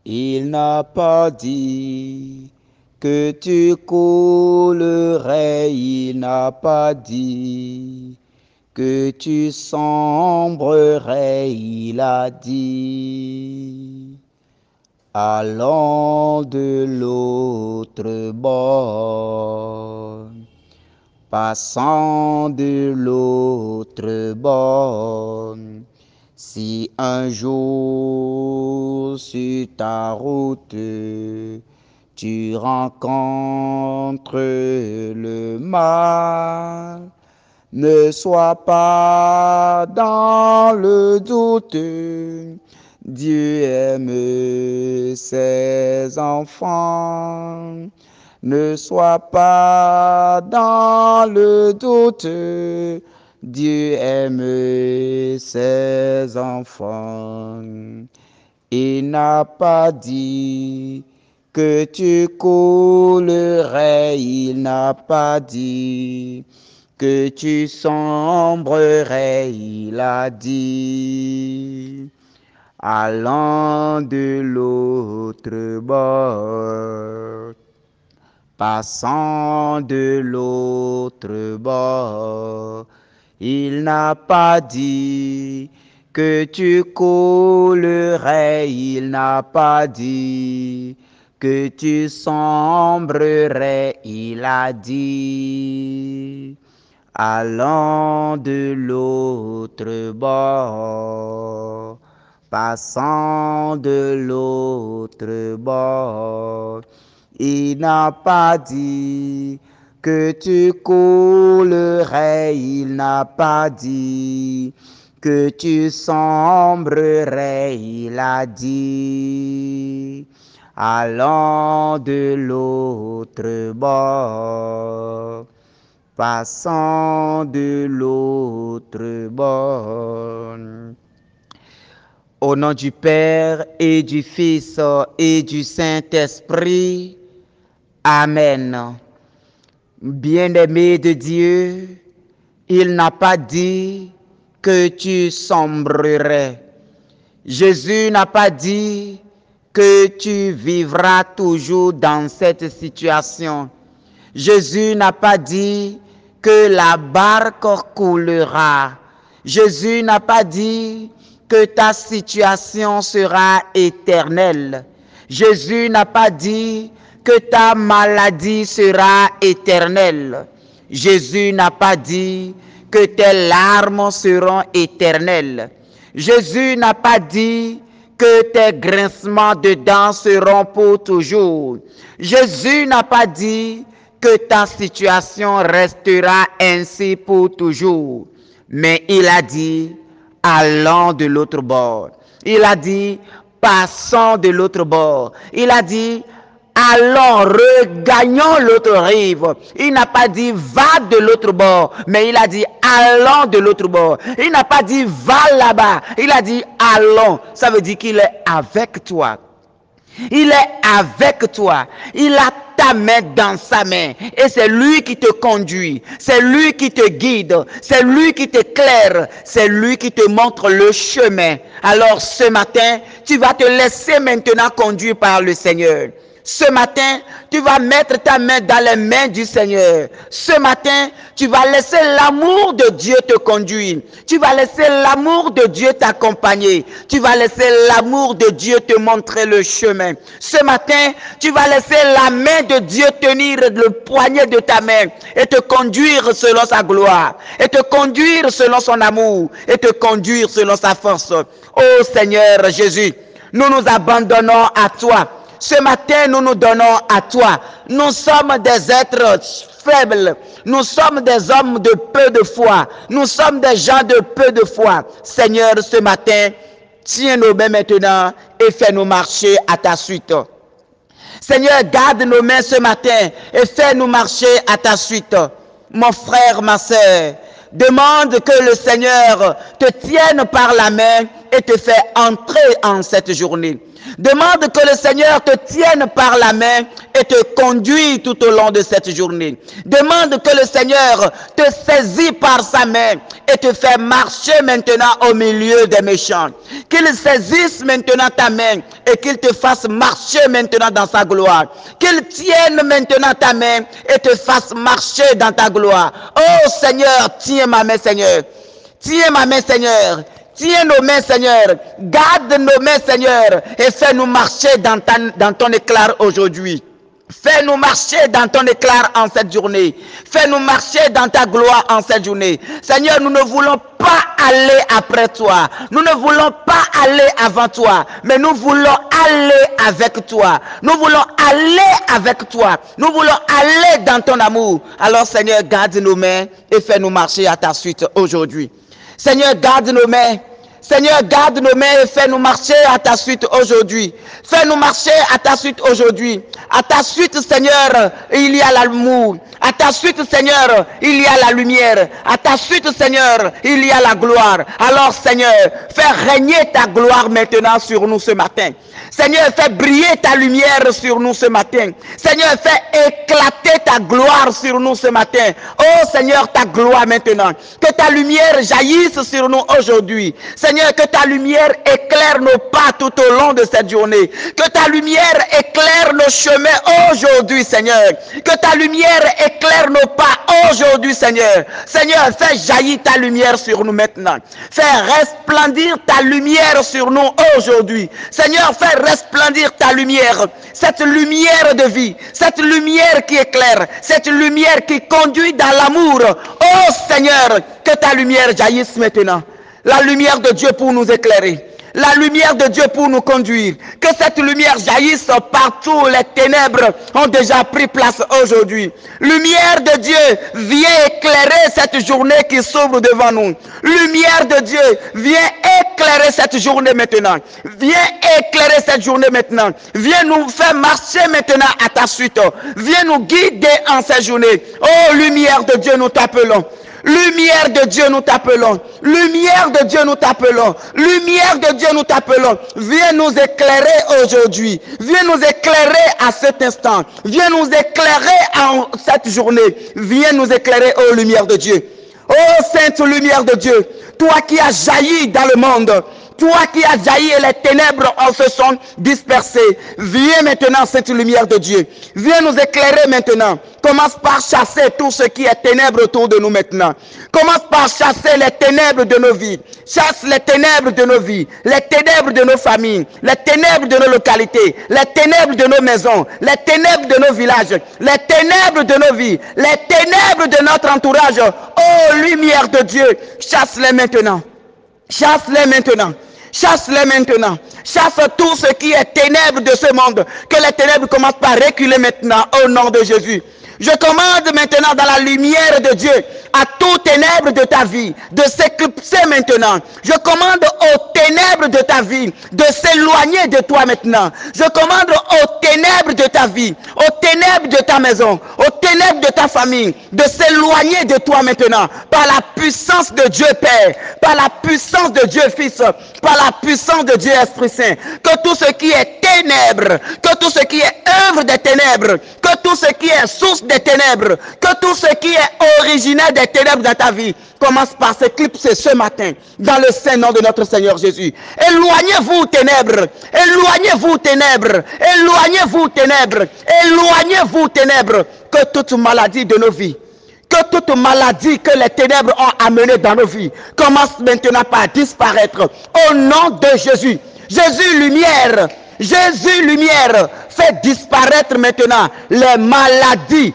Il n'a pas dit que tu coulerais, il n'a pas dit que tu sombrerais, il a dit. Allons de l'autre bord, passons de l'autre bord. Si un jour sur ta route tu rencontres le mal, ne sois pas dans le doute. Dieu aime ses enfants. Ne sois pas dans le doute. Dieu aime ses enfants. Il n'a pas dit que tu coulerais. Il n'a pas dit que tu sombrerais. Il a dit. Allons de l'autre bord, passons de l'autre bord. Il n'a pas dit que tu coulerais, il n'a pas dit que tu sombrerais, il a dit. Allons de l'autre bord, passons de l'autre bord. Il n'a pas dit que tu coulerais, il n'a pas dit que tu sombrerais, il a dit. Allons de l'autre bord, passons de l'autre bord. Au nom du Père et du Fils et du Saint-Esprit. Amen. Bien-aimé de Dieu, il n'a pas dit que tu sombrerais. Jésus n'a pas dit que tu vivras toujours dans cette situation. Jésus n'a pas dit que la barque coulera. Jésus n'a pas dit que ta situation sera éternelle. Jésus n'a pas dit que ta maladie sera éternelle. Jésus n'a pas dit que tes larmes seront éternelles. Jésus n'a pas dit que tes grincements de dents seront pour toujours. Jésus n'a pas dit que ta situation restera ainsi pour toujours. Mais il a dit, allons de l'autre bord. Il a dit, passons de l'autre bord. Il a dit, allons, regagnons l'autre rive. Il n'a pas dit, va de l'autre bord, mais il a dit, allons de l'autre bord. Il n'a pas dit, va là-bas. Il a dit, allons. Ça veut dire qu'il est avec toi. Il est avec toi. Il a ta main dans sa main. Et c'est lui qui te conduit. C'est lui qui te guide. C'est lui qui t'éclaire. C'est lui qui te montre le chemin. Alors ce matin, tu vas te laisser maintenant conduire par le Seigneur. Ce matin, tu vas mettre ta main dans les mains du Seigneur. Ce matin, tu vas laisser l'amour de Dieu te conduire. Tu vas laisser l'amour de Dieu t'accompagner. Tu vas laisser l'amour de Dieu te montrer le chemin. Ce matin, tu vas laisser la main de Dieu tenir le poignet de ta main et te conduire selon sa gloire, et te conduire selon son amour, et te conduire selon sa force. Ô Seigneur Jésus, nous nous abandonnons à toi. Ce matin, nous nous donnons à toi. Nous sommes des êtres faibles. Nous sommes des hommes de peu de foi. Nous sommes des gens de peu de foi. Seigneur, ce matin, tiens nos mains maintenant et fais-nous marcher à ta suite. Seigneur, garde nos mains ce matin et fais-nous marcher à ta suite. Mon frère, ma sœur, Demande que le Seigneur te tienne par la main et te fait entrer en cette journée. Demande que le Seigneur te tienne par la main et te conduise tout au long de cette journée. Demande que le Seigneur te saisit par sa main et te fait marcher maintenant au milieu des méchants. Qu'il saisisse maintenant ta main et qu'il te fasse marcher maintenant dans sa gloire. Qu'il tienne maintenant ta main et te fasse marcher dans ta gloire. Oh Seigneur, tiens ma main Seigneur. Tiens ma main Seigneur. Tiens nos mains, Seigneur. Garde nos mains, Seigneur. Et fais-nous marcher dans ton éclat aujourd'hui. Fais-nous marcher dans ton éclat en cette journée. Fais-nous marcher dans ta gloire en cette journée. Seigneur, nous ne voulons pas aller après toi. Nous ne voulons pas aller avant toi. Mais nous voulons aller avec toi. Nous voulons aller avec toi. Nous voulons aller dans ton amour. Alors, Seigneur, garde nos mains et fais-nous marcher à ta suite aujourd'hui. Seigneur, garde nos mains. Seigneur, garde nos mains et fais-nous marcher à ta suite aujourd'hui. Fais-nous marcher à ta suite aujourd'hui. À ta suite, Seigneur, il y a l'amour. À ta suite, Seigneur, il y a la lumière. À ta suite, Seigneur, il y a la gloire. Alors, Seigneur, fais régner ta gloire maintenant sur nous ce matin. Seigneur, fais briller ta lumière sur nous ce matin. Seigneur, fais éclater ta gloire sur nous ce matin. Oh Seigneur, ta gloire maintenant. Que ta lumière jaillisse sur nous aujourd'hui. Seigneur, que ta lumière éclaire nos pas tout au long de cette journée. Que ta lumière éclaire nos chemins aujourd'hui, Seigneur. Que ta lumière éclaire nos pas aujourd'hui, Seigneur. Seigneur, fais jaillir ta lumière sur nous maintenant. Fais resplendir ta lumière sur nous aujourd'hui. Seigneur, fais resplendir ta lumière. Cette lumière de vie. Cette lumière qui éclaire. Cette lumière qui conduit dans l'amour. Oh Seigneur, que ta lumière jaillisse maintenant. La lumière de Dieu pour nous éclairer. La lumière de Dieu pour nous conduire. Que cette lumière jaillisse partout. Les ténèbres ont déjà pris place aujourd'hui. Lumière de Dieu, viens éclairer cette journée qui s'ouvre devant nous. Lumière de Dieu, viens éclairer cette journée maintenant. Viens éclairer cette journée maintenant. Viens nous faire marcher maintenant à ta suite. Viens nous guider en cette journée. Oh, lumière de Dieu, nous t'appelons. Lumière de Dieu, nous t'appelons. Lumière de Dieu, nous t'appelons. Lumière de Dieu, nous t'appelons. Viens nous éclairer aujourd'hui. Viens nous éclairer à cet instant. Viens nous éclairer en cette journée. Viens nous éclairer, ô lumière de Dieu. Ô sainte lumière de Dieu, toi qui as jailli dans le monde. Toi qui as jailli et les ténèbres se sont dispersées. Viens maintenant cette lumière de Dieu. Viens nous éclairer maintenant. Commence par chasser tout ce qui est ténèbres autour de nous maintenant. Commence par chasser les ténèbres de nos vies. Chasse les ténèbres de nos vies. Les ténèbres de nos familles. Les ténèbres de nos localités. Les ténèbres de nos maisons. Les ténèbres de nos villages. Les ténèbres de nos vies. Les ténèbres de notre entourage. Oh lumière de Dieu. Chasse-les maintenant. Chasse-les maintenant. Chasse-les maintenant. Chasse tout ce qui est ténèbres de ce monde. Que les ténèbres commencent par reculer maintenant au nom de Jésus. Je commande maintenant dans la lumière de Dieu à tout ténèbres de ta vie de s'éclipser maintenant. Je commande aux ténèbres de ta vie de s'éloigner de toi maintenant. Je commande aux ténèbres de ta vie, aux ténèbres de ta maison, aux ténèbres de ta famille de s'éloigner de toi maintenant par la puissance de Dieu Père, par la puissance de Dieu Fils, par la puissance de Dieu Esprit Saint. Que tout ce qui est ténèbres, que tout ce qui est œuvre des ténèbres, que tout ce qui est source des ténèbres, que tout ce qui est originaire des ténèbres dans ta vie commence par s'éclipser ce matin dans le saint nom de notre Seigneur Jésus. Éloignez-vous ténèbres, éloignez-vous ténèbres, éloignez-vous ténèbres, éloignez-vous ténèbres. Que toute maladie de nos vies, que toute maladie que les ténèbres ont amenée dans nos vies commence maintenant par disparaître au nom de Jésus. Jésus lumière, Jésus lumière, fait disparaître maintenant les maladies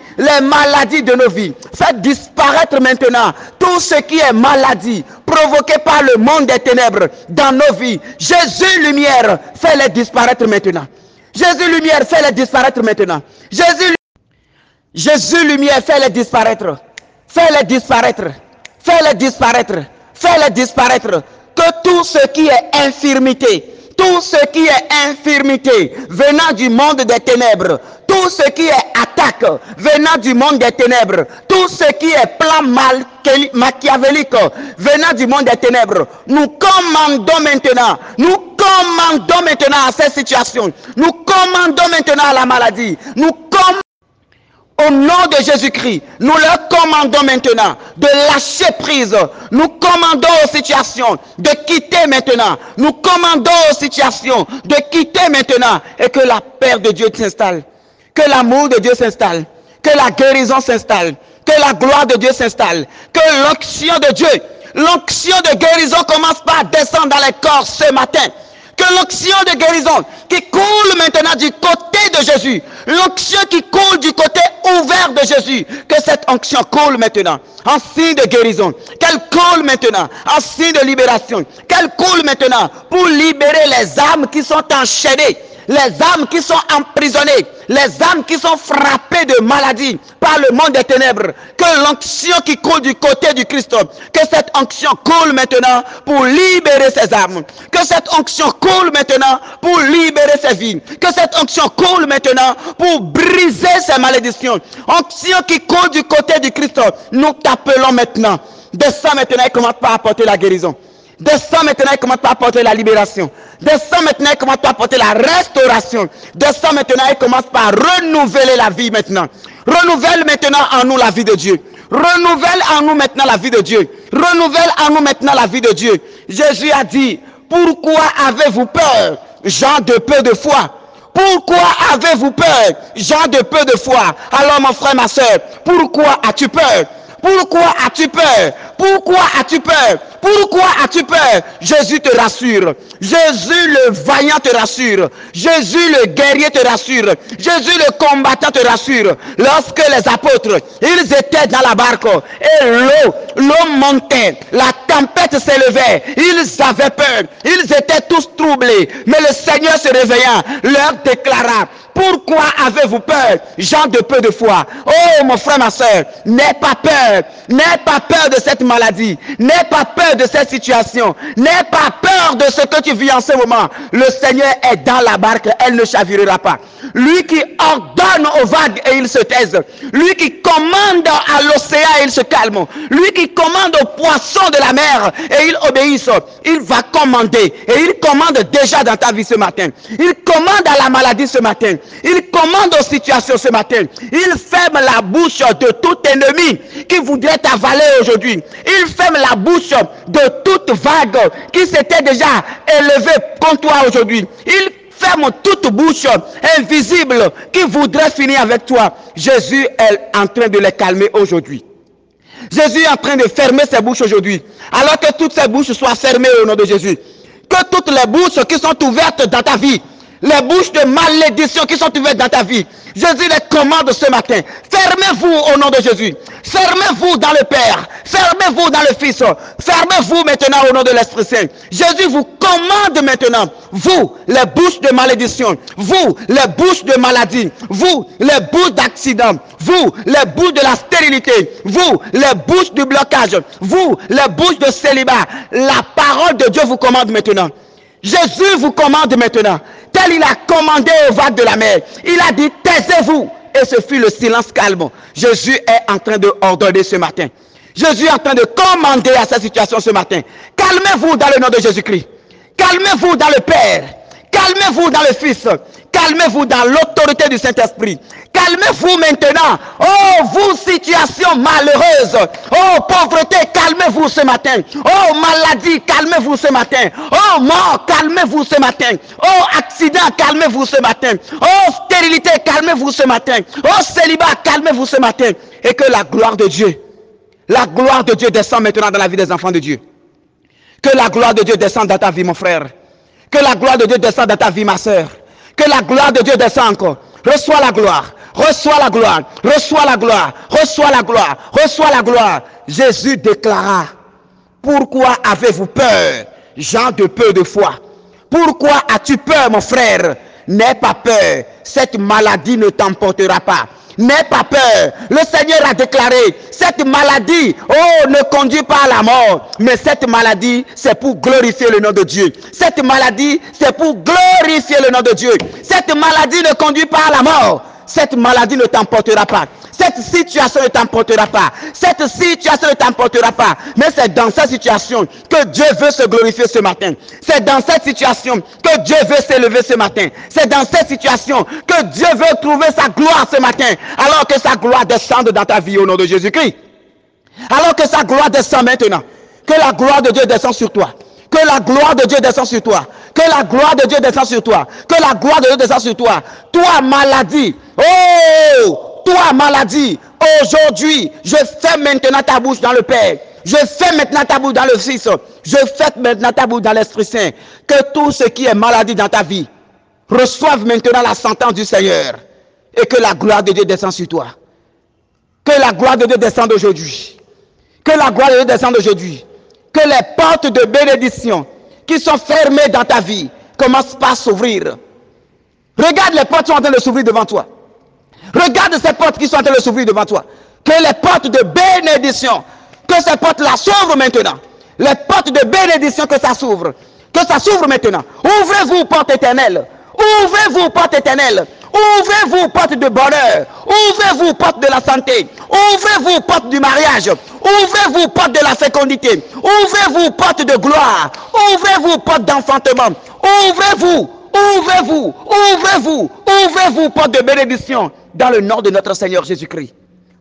de nos vies. Fait disparaître maintenant tout ce qui est maladie provoquée par le monde des ténèbres dans nos vies. Jésus lumière, fait les disparaître maintenant. Jésus lumière, fait les disparaître maintenant. Jésus lumière, fait les disparaître. Fais les disparaître. Fais les disparaître. Fais les disparaître. Que tout ce qui est infirmité, tout ce qui est infirmité venant du monde des ténèbres, tout tout ce qui est attaque venant du monde des ténèbres, tout ce qui est plan machiavélique venant du monde des ténèbres, nous commandons maintenant à cette situation, nous commandons maintenant à la maladie, nous commandons au nom de Jésus-Christ, nous leur commandons maintenant de lâcher prise. Nous commandons aux situations de quitter maintenant. Nous commandons aux situations de quitter maintenant. Et que la paix de Dieu s'installe. Que l'amour de Dieu s'installe. Que la guérison s'installe. Que la gloire de Dieu s'installe. Que l'onction de Dieu, l'onction de guérison commence par descendre dans les corps ce matin. Que l'onction de guérison qui coule maintenant du côté de Jésus, l'onction qui coule du côté ouvert de Jésus, que cette onction coule maintenant en signe de guérison, qu'elle coule maintenant en signe de libération, qu'elle coule maintenant pour libérer les âmes qui sont enchaînées, les âmes qui sont emprisonnées, les âmes qui sont frappées de maladie par le monde des ténèbres. Que l'onction qui coule du côté du Christ, que cette onction coule maintenant pour libérer ces âmes. Que cette onction coule maintenant pour libérer ces vies. Que cette onction coule maintenant pour briser ces malédictions. Onction qui coule du côté du Christ, nous t'appelons maintenant. Descends maintenant et commence par apporter la guérison. Descends maintenant et commence par apporter la libération. Descends maintenant et commence par apporter la restauration. Descends maintenant et commence par renouveler la vie maintenant. Renouvelle maintenant en nous la vie de Dieu. Renouvelle en nous maintenant la vie de Dieu. Renouvelle en nous maintenant la vie de Dieu. Jésus a dit, pourquoi avez-vous peur, gens de peu de foi? Pourquoi avez-vous peur, gens de peu de foi? Alors mon frère, ma soeur, pourquoi as-tu peur? Pourquoi as-tu peur? Pourquoi as-tu peur? Pourquoi as-tu peur? Jésus te rassure. Jésus le vaillant te rassure. Jésus le guerrier te rassure. Jésus le combattant te rassure. Lorsque les apôtres, ils étaient dans la barque et l'eau montait, la tempête s'élevait, ils avaient peur, ils étaient tous troublés. Mais le Seigneur se réveillant leur déclara, pourquoi avez-vous peur, gens de peu de foi? Oh mon frère, ma soeur, n'aie pas peur de cette maladie, n'aie pas peur de cette situation, n'aie pas peur de ce que tu vis en ce moment. Le Seigneur est dans la barque, elle ne chavirera pas. Lui qui ordonne aux vagues et il se taise, lui qui commande à l'océan et il se calme, lui qui commande aux poissons de la mer et ils obéissent, il va commander et il commande déjà dans ta vie ce matin. Il commande à la maladie ce matin. Il commande aux situations ce matin. Il ferme la bouche de tout ennemi qui voudrait t'avaler aujourd'hui. Il ferme la bouche de toute vague qui s'était déjà élevée contre toi aujourd'hui. Il ferme toute bouche invisible qui voudrait finir avec toi. Jésus est en train de les calmer aujourd'hui. Jésus est en train de fermer ses bouches aujourd'hui. Alors que toutes ces bouches soient fermées au nom de Jésus. Que toutes les bouches qui sont ouvertes dans ta vie, les bouches de malédiction qui sont ouvertes dans ta vie, Jésus les commande ce matin. Fermez-vous au nom de Jésus. Fermez-vous dans le Père. Fermez-vous dans le Fils. Fermez-vous maintenant au nom de l'Esprit Saint. Jésus vous commande maintenant. Vous, les bouches de malédiction. Vous, les bouches de maladie. Vous, les bouches d'accident. Vous, les bouches de la stérilité. Vous, les bouches du blocage. Vous, les bouches de célibat. La parole de Dieu vous commande maintenant. Jésus vous commande maintenant, tel il a commandé aux vagues de la mer. Il a dit, taisez-vous. Et ce fut le silence calme. Jésus est en train de ordonner ce matin. Jésus est en train de commander à cette situation ce matin. Calmez-vous dans le nom de Jésus-Christ. Calmez-vous dans le Père. Calmez-vous dans le Fils. Calmez-vous dans l'autorité du Saint-Esprit. Calmez-vous maintenant. Oh, vous, situation malheureuse. Oh, pauvreté, calmez-vous ce matin. Oh, maladie, calmez-vous ce matin. Oh, mort, calmez-vous ce matin. Oh, accident, calmez-vous ce matin. Oh, stérilité, calmez-vous ce matin. Oh, célibat, calmez-vous ce matin. Et que la gloire de Dieu descend maintenant dans la vie des enfants de Dieu. Que la gloire de Dieu descende dans ta vie, mon frère. Que la gloire de Dieu descende dans ta vie, ma soeur. Que la gloire de Dieu descende encore. Reçois la gloire. Reçois la gloire. Reçois la gloire. Reçois la gloire. Reçois la gloire. Jésus déclara, pourquoi avez-vous peur, gens de peu de foi? Pourquoi as-tu peur, mon frère? N'aie pas peur. Cette maladie ne t'emportera pas. N'aie pas peur. Le Seigneur a déclaré, cette maladie, oh, ne conduit pas à la mort. Mais cette maladie, c'est pour glorifier le nom de Dieu. Cette maladie, c'est pour glorifier le nom de Dieu. Cette maladie ne conduit pas à la mort. Cette maladie ne t'emportera pas. Cette situation ne t'emportera pas. Cette situation ne t'emportera pas. Mais c'est dans cette situation que Dieu veut se glorifier ce matin. C'est dans cette situation que Dieu veut s'élever ce matin. C'est dans cette situation que Dieu veut trouver sa gloire ce matin. Alors que sa gloire descende dans ta vie au nom de Jésus-Christ. Alors que sa gloire descend maintenant. Que la gloire de Dieu descend sur toi. Que la gloire de Dieu descend sur toi. Que la gloire de Dieu descend sur toi. Que la gloire de Dieu descend sur toi. Toi, maladie. Oh, toi, maladie. Aujourd'hui, je fais maintenant ta bouche dans le Père. Je fais maintenant ta bouche dans le Fils. Je fais maintenant ta bouche dans l'Esprit Saint. Que tout ce qui est maladie dans ta vie reçoive maintenant la sentence du Seigneur. Et que la gloire de Dieu descende sur toi. Que la gloire de Dieu descende aujourd'hui. Que la gloire de Dieu descende aujourd'hui. Que les portes de bénédiction qui sont fermées dans ta vie commencent par s'ouvrir. Regarde les portes qui sont en train de s'ouvrir devant toi. Regarde ces portes qui sont en train de s'ouvrir devant toi. Que les portes de bénédiction, que ces portes-là s'ouvrent maintenant. Les portes de bénédiction, que ça s'ouvre. Que ça s'ouvre maintenant. Ouvrez-vous, porte éternelle. Ouvrez-vous, porte éternelle. Ouvrez-vous, porte de bonheur. Ouvrez-vous, porte de la santé. Ouvrez-vous, porte du mariage. Ouvrez-vous, porte de la fécondité. Ouvrez-vous, porte de gloire. Ouvrez-vous, porte d'enfantement. Ouvrez-vous, ouvrez-vous, ouvrez-vous, ouvrez-vous, porte de bénédiction. Dans le nom de notre Seigneur Jésus-Christ.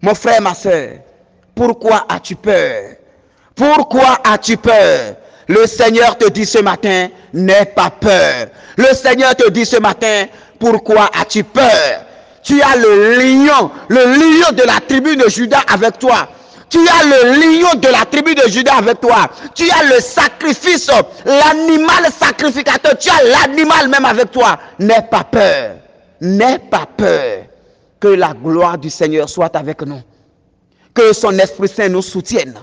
Mon frère, ma soeur, pourquoi as-tu peur? Pourquoi as-tu peur? Le Seigneur te dit ce matin, n'aie pas peur. Le Seigneur te dit ce matin, pourquoi as-tu peur? Tu as le lion de la tribu de Juda avec toi. Tu as le lion de la tribu de Juda avec toi. Tu as le sacrifice, l'animal sacrificateur. Tu as l'animal même avec toi. N'aie pas peur. N'aie pas peur. Que la gloire du Seigneur soit avec nous. Que son Esprit Saint nous soutienne.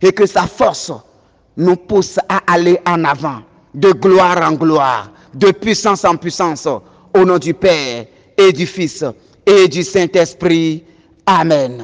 Et que sa force nous pousse à aller en avant. De gloire en gloire. De puissance en puissance. Au nom du Père et du Fils et du Saint-Esprit. Amen.